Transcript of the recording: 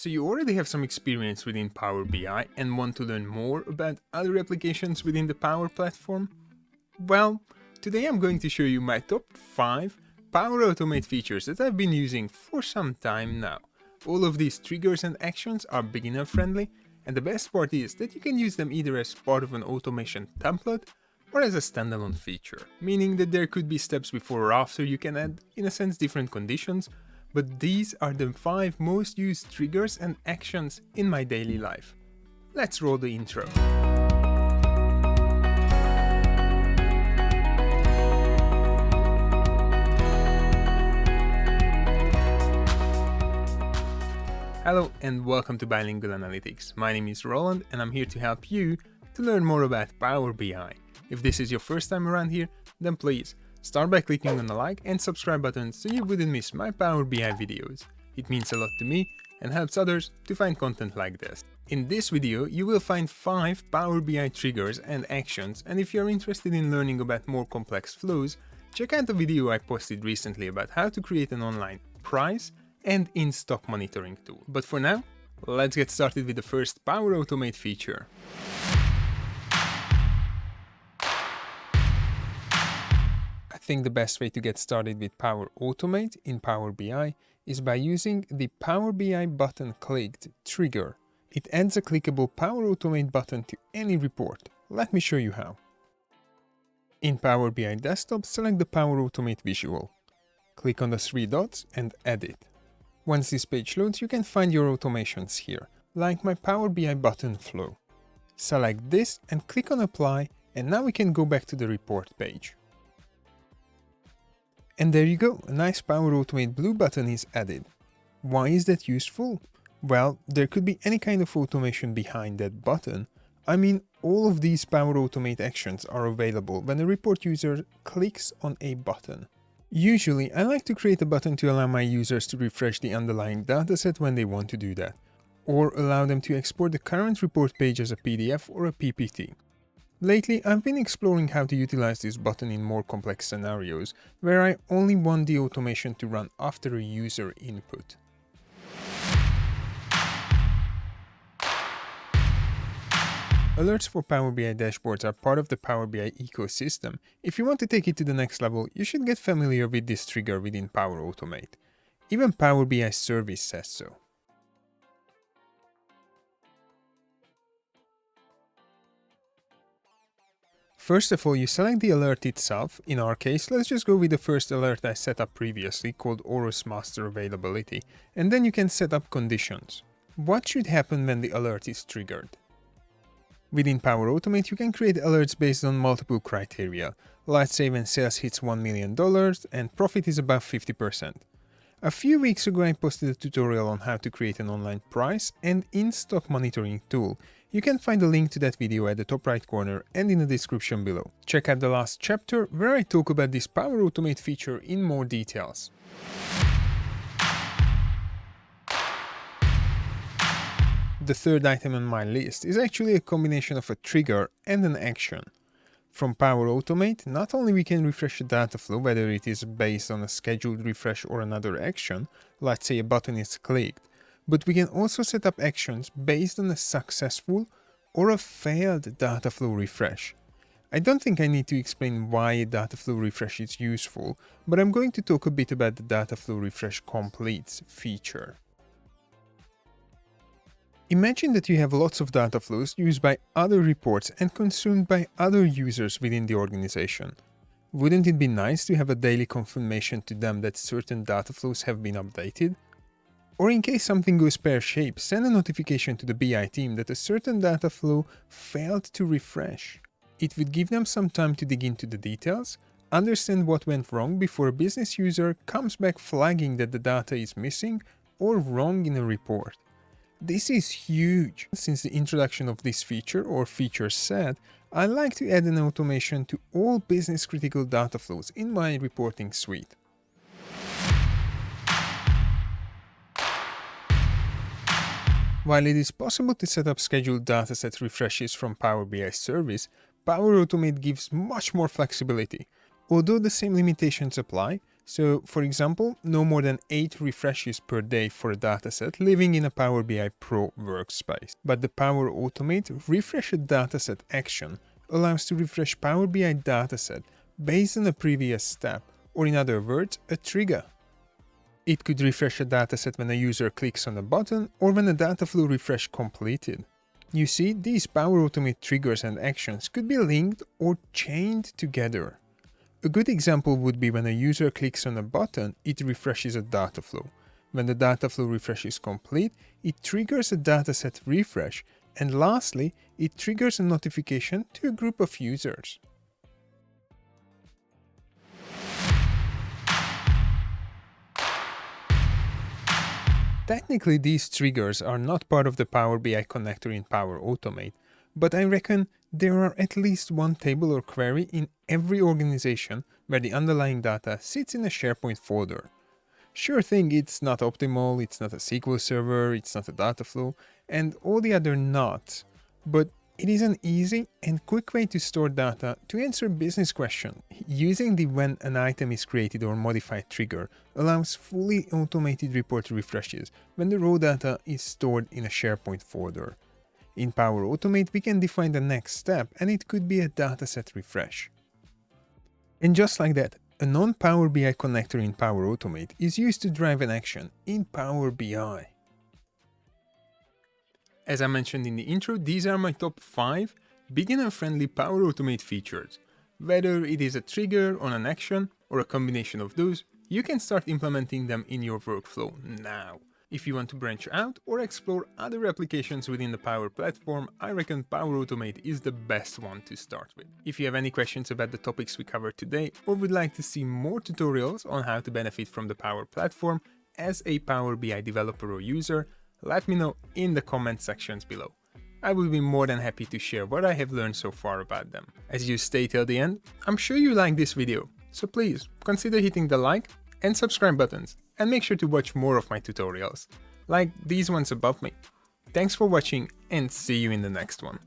So you already have some experience within Power BI and want to learn more about other applications within the Power Platform? Well, today I'm going to show you my top 5 Power Automate features that I've been using for some time now. All of these triggers and actions are beginner friendly, and the best part is that you can use them either as part of an automation template or as a standalone feature, meaning that there could be steps before or after you can add, in a sense, different conditions, but these are the 5 most used triggers and actions in my daily life. Let's roll the intro. Hello and welcome to BI-Lingual Analytics. My name is Roland and I'm here to help you to learn more about Power BI. If this is your first time around here, then please start by clicking on the like and subscribe buttons so you wouldn't miss my Power BI videos. It means a lot to me and helps others to find content like this. In this video, you will find 5 Power BI triggers and actions, and if you're interested in learning about more complex flows, check out the video I posted recently about how to create an online price and in-stock monitoring tool. But for now, let's get started with the first Power Automate feature. I think the best way to get started with Power Automate in Power BI is by using the Power BI button clicked trigger. It adds a clickable Power Automate button to any report. Let me show you how. In Power BI Desktop, select the Power Automate visual. Click on the 3 dots and edit. Once this page loads, you can find your automations here, like my Power BI button flow. Select this and click on Apply, and now we can go back to the report page. And there you go, a nice Power Automate blue button is added. Why is that useful? Well, there could be any kind of automation behind that button. I mean, all of these Power Automate actions are available when a report user clicks on a button. Usually, I like to create a button to allow my users to refresh the underlying dataset when they want to do that, or allow them to export the current report page as a PDF or a PPT. Lately, I've been exploring how to utilize this button in more complex scenarios, where I only want the automation to run after a user input. Alerts for Power BI dashboards are part of the Power BI ecosystem. If you want to take it to the next level, you should get familiar with this trigger within Power Automate. Even Power BI Service says so. First of all, you select the alert itself. In our case, let's just go with the first alert I set up previously, called Oros Master Availability, and then you can set up conditions. What should happen when the alert is triggered? Within Power Automate, you can create alerts based on multiple criteria. Let's say when sales hits $1 million and profit is above 50%. A few weeks ago, I posted a tutorial on how to create an online price and in-stock monitoring tool. You can find a link to that video at the top right corner and in the description below. Check out the last chapter where I talk about this Power Automate feature in more details. The third item on my list is actually a combination of a trigger and an action. From Power Automate, not only we can refresh a Dataflow, whether it is based on a scheduled refresh or another action, let's say a button is clicked, but we can also set up actions based on a successful or a failed Dataflow refresh. I don't think I need to explain why a Dataflow refresh is useful, but I'm going to talk a bit about the Dataflow refresh completes feature. Imagine that you have lots of data flows used by other reports and consumed by other users within the organization. Wouldn't it be nice to have a daily confirmation to them that certain data flows have been updated? Or in case something goes pear-shaped, send a notification to the BI team that a certain data flow failed to refresh. It would give them some time to dig into the details, understand what went wrong before a business user comes back flagging that the data is missing or wrong in a report. This is huge. Since the introduction of this feature or feature set, I like to add an automation to all business critical data flows in my reporting suite. While it is possible to set up scheduled dataset refreshes from Power BI Service, Power Automate gives much more flexibility. Although the same limitations apply, So, for example, no more than 8 refreshes per day for a dataset living in a Power BI Pro workspace. But the Power Automate Refresh a Dataset action allows to refresh Power BI dataset based on a previous step, or in other words, a trigger. It could refresh a dataset when a user clicks on a button or when a Dataflow refresh completed. You see, these Power Automate triggers and actions could be linked or chained together. A good example would be when a user clicks on a button, it refreshes a Dataflow. When the Dataflow refresh is complete, it triggers a dataset refresh, and lastly, it triggers a notification to a group of users. Technically, these triggers are not part of the Power BI connector in Power Automate, but I reckon there are at least one table or query in every organization where the underlying data sits in a SharePoint folder. Sure thing, it's not optimal, it's not a SQL server, it's not a Dataflow, and all the other not, but it is an easy and quick way to store data to answer business questions. Using the when an item is created or modified trigger allows fully automated report refreshes when the raw data is stored in a SharePoint folder. In Power Automate, we can define the next step, and it could be a dataset refresh. And just like that, a non-Power BI connector in Power Automate is used to drive an action in Power BI. As I mentioned in the intro, these are my top 5 beginner-friendly Power Automate features. Whether it is a trigger on an action or a combination of those, you can start implementing them in your workflow now. If you want to branch out or explore other applications within the Power Platform, I reckon Power Automate is the best one to start with. If you have any questions about the topics we covered today, or would like to see more tutorials on how to benefit from the Power Platform as a Power BI developer or user, let me know in the comment sections below. I will be more than happy to share what I have learned so far about them. As you stay till the end, I'm sure you like this video, so please consider hitting the like and subscribe buttons, and make sure to watch more of my tutorials, like these ones above me. Thanks for watching, and see you in the next one.